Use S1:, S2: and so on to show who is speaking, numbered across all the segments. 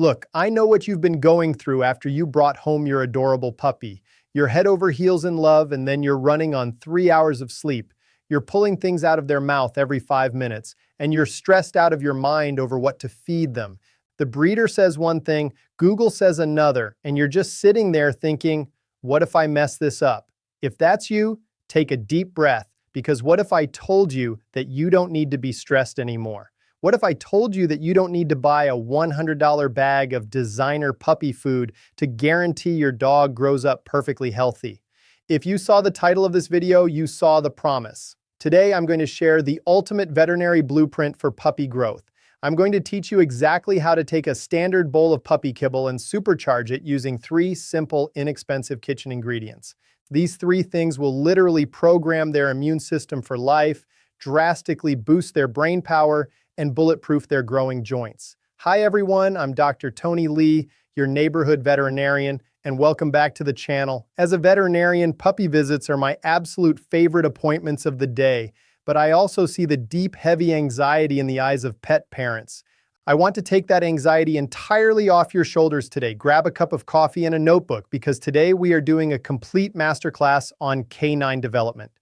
S1: Look, I know what you've been going through after you brought home your adorable puppy. You're head over heels in love, and then you're running on 3 hours of sleep. You're pulling things out of their mouth every 5 minutes, and you're stressed out of your mind over what to feed them. The breeder says one thing, Google says another, and you're just sitting there thinking, what if I mess this up? If that's you, take a deep breath, because what if I told you that you don't need to be stressed anymore? What if I told you that you don't need to buy a $100 bag of designer puppy food to guarantee your dog grows up perfectly healthy? If you saw the title of this video, you saw the promise. Today, I'm going to share the ultimate veterinary blueprint for puppy growth. I'm going to teach you exactly how to take a standard bowl of puppy kibble and supercharge it using 3 simple, inexpensive kitchen ingredients. These 3 things will literally program their immune system for life, drastically boost their brain power, and bulletproof their growing joints. Hi everyone, I'm Dr. Tony Lee, your neighborhood veterinarian, and welcome back to the channel. As a veterinarian, puppy visits are my absolute favorite appointments of the day, but I also see the deep, heavy anxiety in the eyes of pet parents. I want to take that anxiety entirely off your shoulders today. Grab a cup of coffee and a notebook, because today we are doing a complete masterclass on canine development.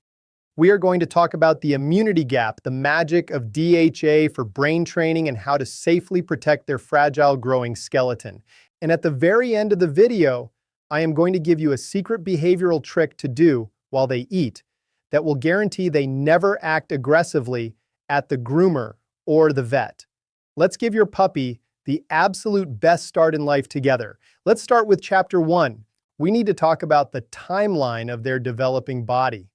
S1: We are going to talk about the immunity gap, the magic of DHA for brain training, and how to safely protect their fragile growing skeleton. And at the very end of the video, I am going to give you a secret behavioral trick to do while they eat that will guarantee they never act aggressively at the groomer or the vet. Let's give your puppy the absolute best start in life together. Let's start with Chapter 1. We need to talk about the timeline of their developing body.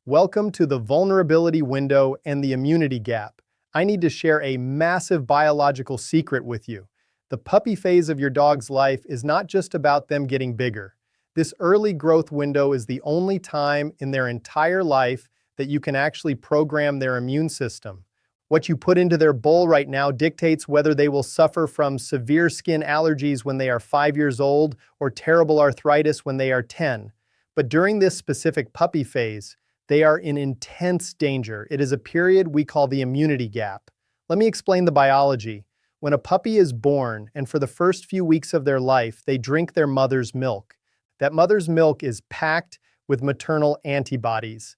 S1: Welcome to the vulnerability window and the immunity gap. I need to share a massive biological secret with you. The puppy phase of your dog's life is not just about them getting bigger. This early growth window is the only time in their entire life that you can actually program their immune system. What you put into their bowl right now dictates whether they will suffer from severe skin allergies when they are 5 years old or terrible arthritis when they are 10. But during this specific puppy phase, they are in intense danger. It is a period we call the immunity gap. Let me explain the biology. When a puppy is born, and for the first few weeks of their life, they drink their mother's milk. That mother's milk is packed with maternal antibodies.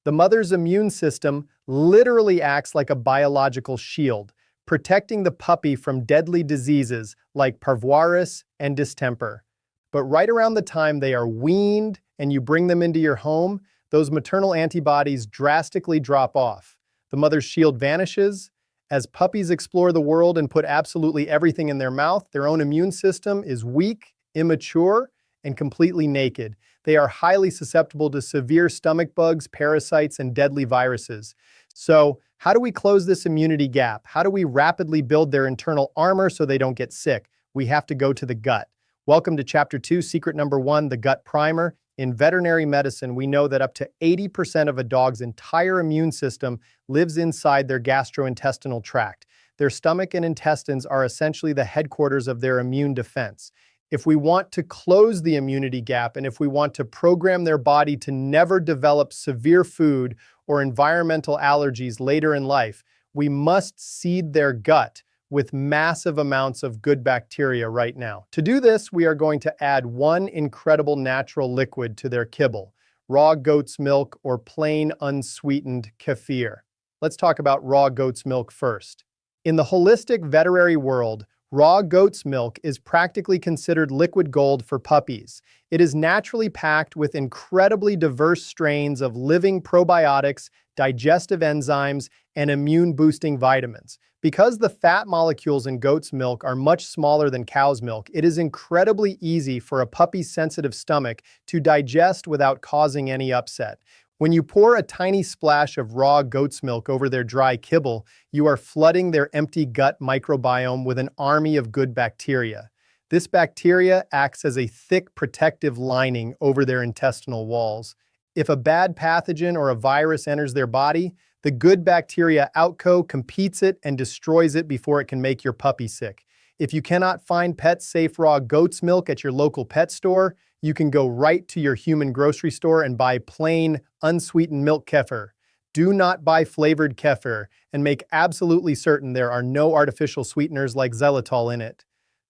S1: The mother's immune system literally acts like a biological shield, protecting the puppy from deadly diseases like parvovirus and distemper. But right around the time they are weaned and you bring them into your home, those maternal antibodies drastically drop off. The mother's shield vanishes. As puppies explore the world and put absolutely everything in their mouth, their own immune system is weak, immature, and completely naked. They are highly susceptible to severe stomach bugs, parasites, and deadly viruses. So, how do we close this immunity gap? How do we rapidly build their internal armor so they don't get sick? We have to go to the gut. Welcome to Chapter 2, Secret Number 1, the gut primer. In veterinary medicine, we know that up to 80% of a dog's entire immune system lives inside their gastrointestinal tract. Their stomach and intestines are essentially the headquarters of their immune defense. If we want to close the immunity gap, and if we want to program their body to never develop severe food or environmental allergies later in life, we must seed their gut with massive amounts of good bacteria right now. To do this, we are going to add one incredible natural liquid to their kibble, raw goat's milk or plain unsweetened kefir. Let's talk about raw goat's milk first. In the holistic veterinary world, raw goat's milk is practically considered liquid gold for puppies. It is naturally packed with incredibly diverse strains of living probiotics, digestive enzymes, and immune-boosting vitamins. Because the fat molecules in goat's milk are much smaller than cow's milk, it is incredibly easy for a puppy's sensitive stomach to digest without causing any upset. When you pour a tiny splash of raw goat's milk over their dry kibble, you are flooding their empty gut microbiome with an army of good bacteria. This bacteria acts as a thick protective lining over their intestinal walls. If a bad pathogen or a virus enters their body, the good bacteria competes it and destroys it before it can make your puppy sick. If you cannot find pet-safe raw goat's milk at your local pet store, you can go right to your human grocery store and buy plain, unsweetened milk kefir. Do not buy flavored kefir, and make absolutely certain there are no artificial sweeteners like xylitol in it.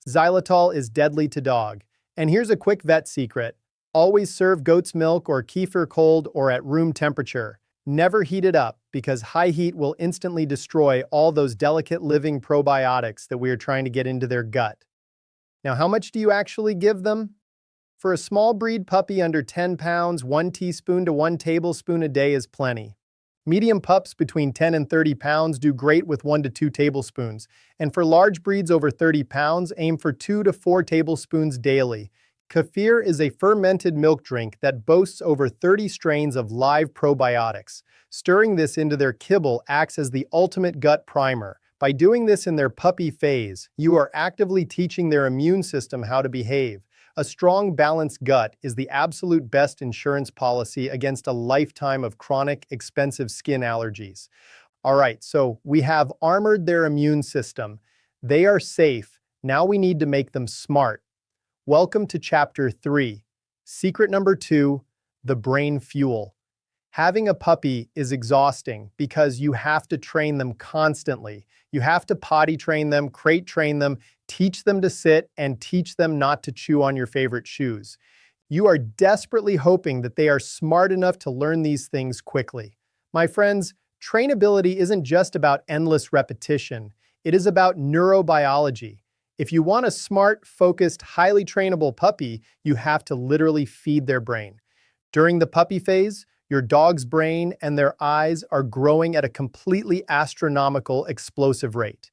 S1: Xylitol is deadly to dog. And here's a quick vet secret. Always serve goat's milk or kefir cold or at room temperature. Never heat it up because high heat will instantly destroy all those delicate living probiotics that we are trying to get into their gut. Now, how much do you actually give them? For a small breed puppy under 10 pounds, 1 teaspoon to 1 tablespoon a day is plenty. Medium pups between 10 and 30 pounds do great with 1 to 2 tablespoons, and for large breeds over 30 pounds, aim for 2 to 4 tablespoons daily. Kefir is a fermented milk drink that boasts over 30 strains of live probiotics. Stirring this into their kibble acts as the ultimate gut primer. By doing this in their puppy phase, you are actively teaching their immune system how to behave. A strong, balanced gut is the absolute best insurance policy against a lifetime of chronic, expensive skin allergies. All right, so we have armored their immune system. They are safe. Now we need to make them smart. Welcome to Chapter 3. Secret number 2, the brain fuel. Having a puppy is exhausting because you have to train them constantly. You have to potty train them, crate train them, teach them to sit, and teach them not to chew on your favorite shoes. You are desperately hoping that they are smart enough to learn these things quickly. My friends, trainability isn't just about endless repetition. It is about neurobiology. If you want a smart, focused, highly trainable puppy, you have to literally feed their brain. During the puppy phase, your dog's brain and their eyes are growing at a completely astronomical, explosive rate.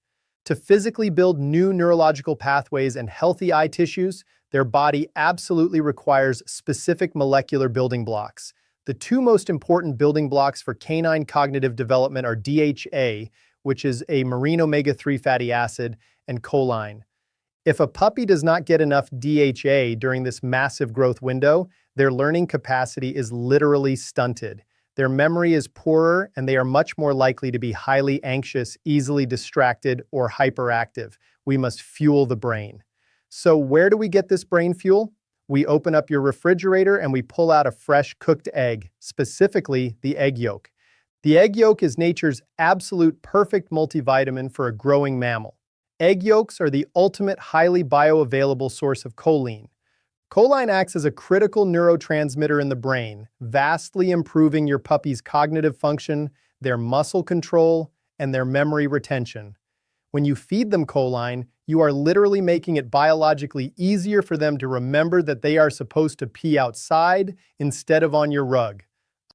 S1: To physically build new neurological pathways and healthy eye tissues, their body absolutely requires specific molecular building blocks. The two most important building blocks for canine cognitive development are DHA, which is a marine omega-3 fatty acid, and choline. If a puppy does not get enough DHA during this massive growth window, their learning capacity is literally stunted. Their memory is poorer, and they are much more likely to be highly anxious, easily distracted, or hyperactive. We must fuel the brain. So where do we get this brain fuel? We open up your refrigerator and we pull out a fresh cooked egg, specifically the egg yolk. The egg yolk is nature's absolute perfect multivitamin for a growing mammal. Egg yolks are the ultimate highly bioavailable source of choline. Choline acts as a critical neurotransmitter in the brain, vastly improving your puppy's cognitive function, their muscle control, and their memory retention. When you feed them choline, you are literally making it biologically easier for them to remember that they are supposed to pee outside instead of on your rug.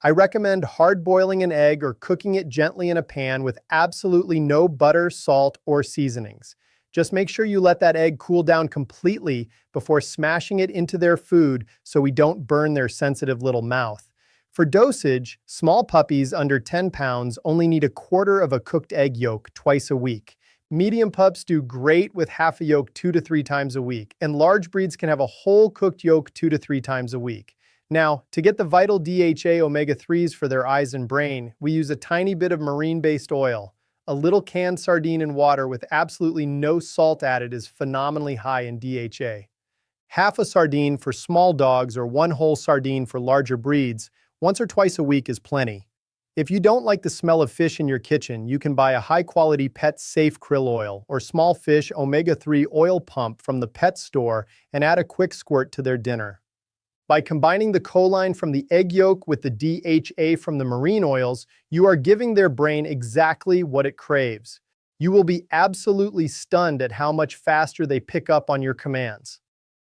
S1: I recommend hard-boiling an egg or cooking it gently in a pan with absolutely no butter, salt, or seasonings. Just make sure you let that egg cool down completely before smashing it into their food so we don't burn their sensitive little mouth. For dosage, small puppies under 10 pounds only need a quarter of a cooked egg yolk twice a week. Medium pups do great with half a yolk 2 to 3 times a week, and large breeds can have a whole cooked yolk 2 to 3 times a week. Now, to get the vital DHA omega-3s for their eyes and brain, we use a tiny bit of marine-based oil. A little canned sardine in water with absolutely no salt added is phenomenally high in DHA. Half a sardine for small dogs or 1 whole sardine for larger breeds, once or twice a week is plenty. If you don't like the smell of fish in your kitchen, you can buy a high-quality pet-safe krill oil or small fish omega-3 oil pump from the pet store and add a quick squirt to their dinner. By combining the choline from the egg yolk with the DHA from the marine oils, you are giving their brain exactly what it craves. You will be absolutely stunned at how much faster they pick up on your commands.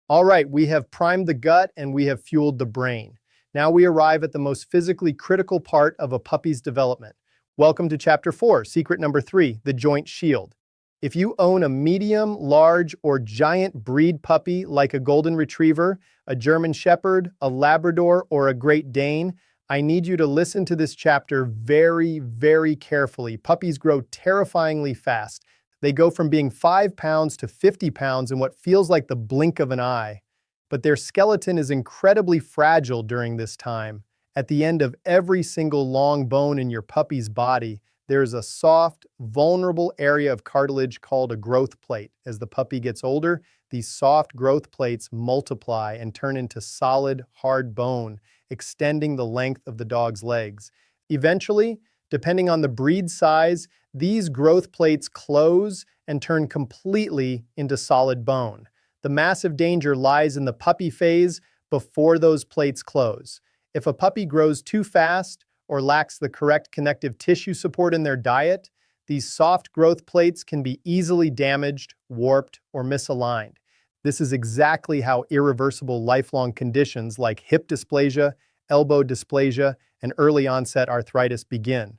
S1: All right, we have primed the gut and we have fueled the brain. Now we arrive at the most physically critical part of a puppy's development. Welcome to Chapter 4, Secret number 3, the joint shield. If you own a medium, large, or giant breed puppy like a golden retriever, a German shepherd, a Labrador, or a Great Dane, I need you to listen to this chapter very, very carefully. Puppies grow terrifyingly fast. They go from being 5 pounds to 50 pounds in what feels like the blink of an eye. But their skeleton is incredibly fragile during this time. At the end of every single long bone in your puppy's body, there is a soft, vulnerable area of cartilage called a growth plate. As the puppy gets older, these soft growth plates multiply and turn into solid, hard bone, extending the length of the dog's legs. Eventually, depending on the breed size, these growth plates close and turn completely into solid bone. The massive danger lies in the puppy phase before those plates close. If a puppy grows too fast or lacks the correct connective tissue support in their diet, these soft growth plates can be easily damaged, warped, or misaligned. This is exactly how irreversible lifelong conditions like hip dysplasia, elbow dysplasia, and early onset arthritis begin.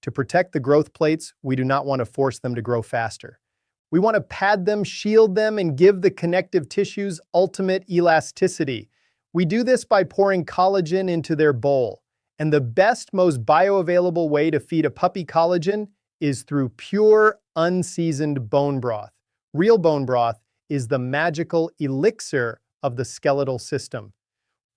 S1: To protect the growth plates, we do not want to force them to grow faster. We want to pad them, shield them, and give the connective tissues ultimate elasticity. We do this by pouring collagen into their bowl. And the best, most bioavailable way to feed a puppy collagen is through pure, unseasoned bone broth. Real bone broth is the magical elixir of the skeletal system.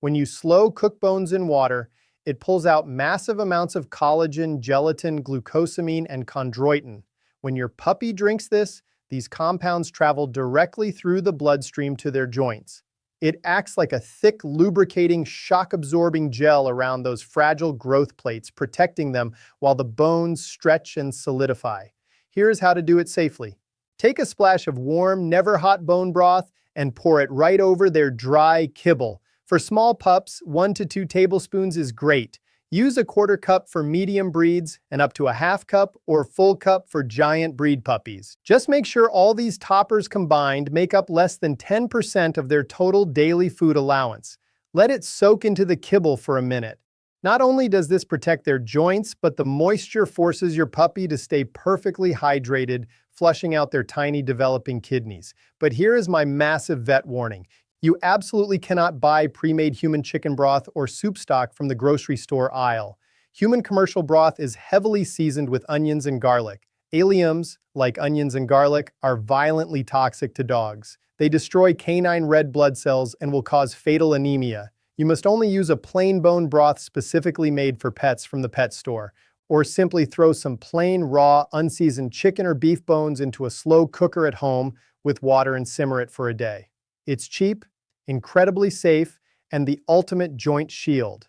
S1: When you slow cook bones in water, it pulls out massive amounts of collagen, gelatin, glucosamine, and chondroitin. When your puppy drinks this, these compounds travel directly through the bloodstream to their joints. It acts like a thick, lubricating, shock-absorbing gel around those fragile growth plates, protecting them while the bones stretch and solidify. Here's how to do it safely. Take a splash of warm, never-hot bone broth and pour it right over their dry kibble. For small pups, 1 to 2 tablespoons is great. Use a quarter cup for medium breeds and up to a half cup or full cup for giant breed puppies. Just make sure all these toppers combined make up less than 10% of their total daily food allowance. Let it soak into the kibble for a minute. Not only does this protect their joints, but the moisture forces your puppy to stay perfectly hydrated, flushing out their tiny developing kidneys. But here is my massive vet warning. You absolutely cannot buy pre-made human chicken broth or soup stock from the grocery store aisle. Human commercial broth is heavily seasoned with onions and garlic. Alliums, like onions and garlic, are violently toxic to dogs. They destroy canine red blood cells and will cause fatal anemia. You must only use a plain bone broth specifically made for pets from the pet store, or simply throw some plain, raw, unseasoned chicken or beef bones into a slow cooker at home with water and simmer it for a day. It's cheap, incredibly safe, and the ultimate joint shield.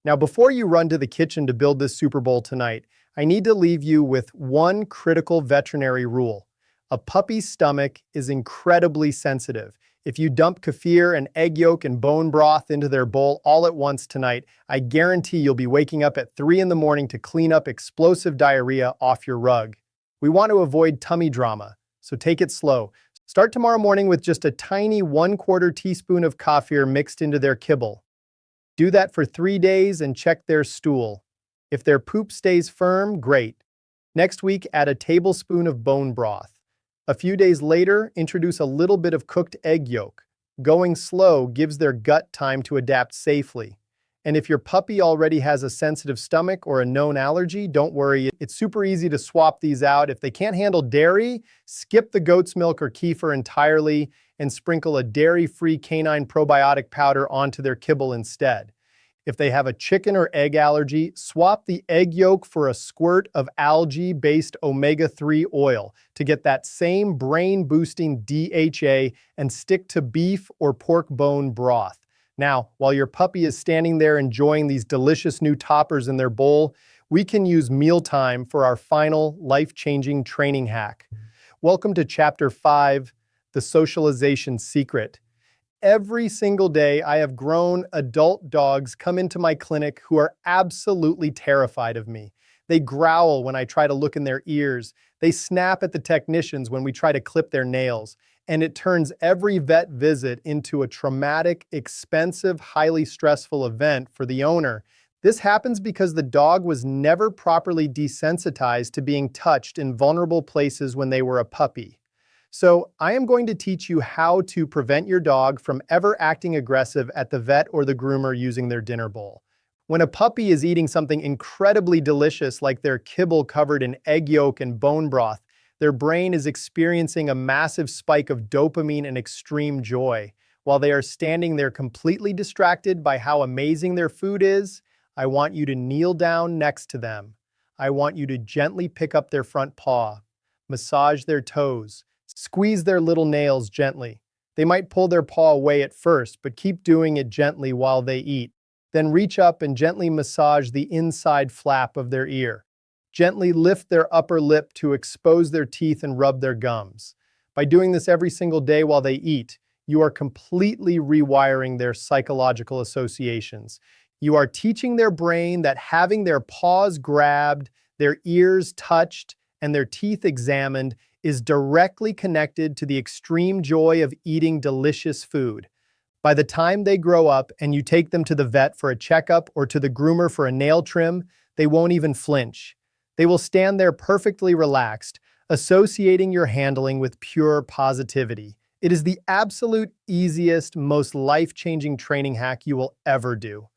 S1: Now, before you run to the kitchen to build this Super Bowl tonight, I need to leave you with one critical veterinary rule. A puppy's stomach is incredibly sensitive. If you dump kefir and egg yolk and bone broth into their bowl all at once tonight, I guarantee you'll be waking up at 3 in the morning to clean up explosive diarrhea off your rug. We want to avoid tummy drama, so take it slow. Start tomorrow morning with just a tiny 1/4 teaspoon of kefir mixed into their kibble. Do that for 3 days and check their stool. If their poop stays firm, great. Next week, add a tablespoon of bone broth. A few days later, introduce a little bit of cooked egg yolk. Going slow gives their gut time to adapt safely. And if your puppy already has a sensitive stomach or a known allergy, don't worry, it's super easy to swap these out. If they can't handle dairy, skip the goat's milk or kefir entirely and sprinkle a dairy-free canine probiotic powder onto their kibble instead. If they have a chicken or egg allergy, swap the egg yolk for a squirt of algae-based omega-3 oil to get that same brain-boosting DHA and stick to beef or pork bone broth. Now, while your puppy is standing there enjoying these delicious new toppers in their bowl, we can use mealtime for our final life-changing training hack. Welcome to Chapter 5, The Socialization Secret. Every single day, I have grown adult dogs come into my clinic who are absolutely terrified of me. They growl when I try to look in their ears. They snap at the technicians when we try to clip their nails. And it turns every vet visit into a traumatic, expensive, highly stressful event for the owner. This happens because the dog was never properly desensitized to being touched in vulnerable places when they were a puppy. So I am going to teach you how to prevent your dog from ever acting aggressive at the vet or the groomer using their dinner bowl. When a puppy is eating something incredibly delicious like their kibble covered in egg yolk and bone broth, their brain is experiencing a massive spike of dopamine and extreme joy. While they are standing there completely distracted by how amazing their food is, I want you to kneel down next to them. I want you to gently pick up their front paw, massage their toes, squeeze their little nails gently. They might pull their paw away at first, but keep doing it gently while they eat. Then reach up and gently massage the inside flap of their ear. Gently lift their upper lip to expose their teeth and rub their gums. By doing this every single day while they eat, you are completely rewiring their psychological associations. You are teaching their brain that having their paws grabbed, their ears touched, and their teeth examined is directly connected to the extreme joy of eating delicious food. By the time they grow up and you take them to the vet for a checkup or to the groomer for a nail trim, they won't even flinch. They will stand there perfectly relaxed, associating your handling with pure positivity. It is the absolute easiest, most life-changing training hack you will ever do.